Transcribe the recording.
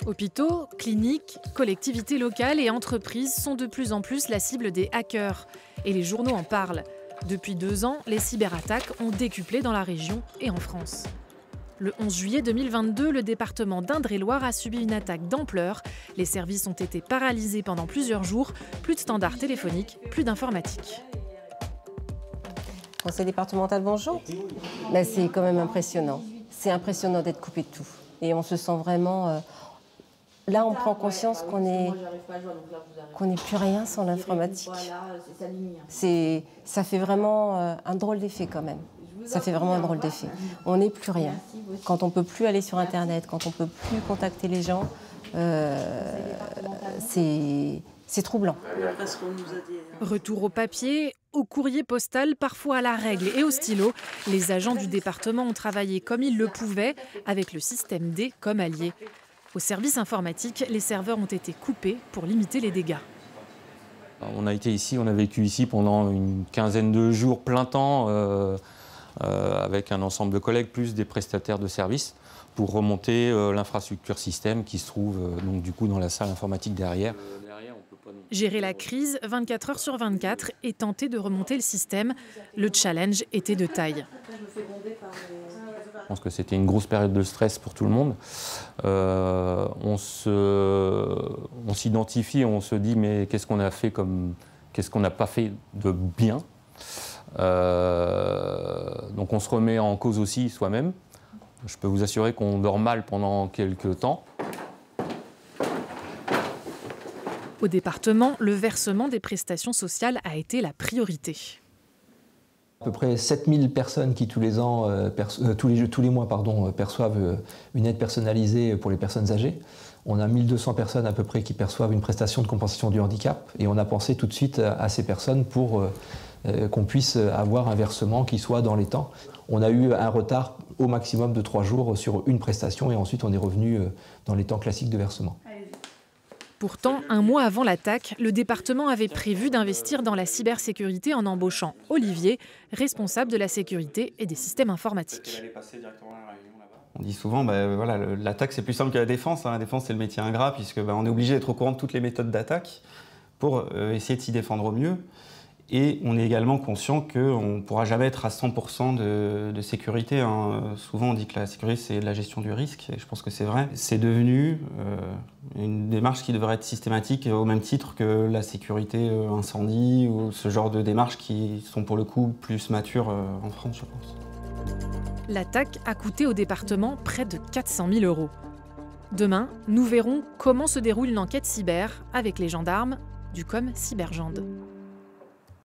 Hôpitaux, cliniques, collectivités locales et entreprises sont de plus en plus la cible des hackers. Et les journaux en parlent. Depuis 2 ans, les cyberattaques ont décuplé dans la région et en France. Le 11 juillet 2022, le département d'Indre-et-Loire a subi une attaque d'ampleur. Les services ont été paralysés pendant plusieurs jours. Plus de standards téléphoniques, plus d'informatique. Conseil départemental, bonjour. C'est quand même impressionnant. C'est impressionnant d'être coupé de tout. Et on se sent vraiment... Là, on prend conscience qu'on n'est plus rien sans l'informatique. Ça fait vraiment un drôle d'effet quand même. Ça fait vraiment un drôle d'effet. On n'est plus rien. Quand on ne peut plus aller sur Internet, quand on ne peut plus contacter les gens, c'est troublant. Retour au papier, au courrier postal, parfois à la règle et au stylo. Les agents du département ont travaillé comme ils le pouvaient, avec le système D comme allié. Au service informatique, les serveurs ont été coupés pour limiter les dégâts. On a vécu ici pendant une quinzaine de jours plein temps avec un ensemble de collègues plus des prestataires de services pour remonter l'infrastructure système qui se trouve donc du coup dans la salle informatique derrière. Gérer la crise 24 heures sur 24 et tenter de remonter le système, le challenge était de taille. Je pense que c'était une grosse période de stress pour tout le monde. On s'identifie, on se dit mais qu'est-ce qu'on a fait qu'est-ce qu'on n'a pas fait de bien. Donc on se remet en cause aussi soi-même. Je peux vous assurer qu'on dort mal pendant quelques temps. Au département, le versement des prestations sociales a été la priorité. À peu près 7000 personnes qui tous les mois perçoivent une aide personnalisée pour les personnes âgées. On a 1200 personnes à peu près qui perçoivent une prestation de compensation du handicap. Et on a pensé tout de suite à ces personnes pour qu'on puisse avoir un versement qui soit dans les temps. On a eu un retard au maximum de 3 jours sur une prestation et ensuite on est revenu dans les temps classiques de versement. Pourtant, 1 mois avant l'attaque, le département avait prévu d'investir dans la cybersécurité en embauchant Olivier, responsable de la sécurité et des systèmes informatiques. On dit souvent, l'attaque c'est plus simple que la défense. La défense c'est le métier ingrat puisque on est obligé d'être au courant de toutes les méthodes d'attaque pour essayer de s'y défendre au mieux. Et on est également conscient qu'on ne pourra jamais être à 100% de sécurité. Souvent on dit que la sécurité c'est de la gestion du risque, et je pense que c'est vrai. C'est devenu une démarche qui devrait être systématique au même titre que la sécurité incendie ou ce genre de démarches qui sont pour le coup plus matures en France, je pense. L'attaque a coûté au département près de 400 000 €. Demain, nous verrons comment se déroule une enquête cyber avec les gendarmes du COM Cybergende.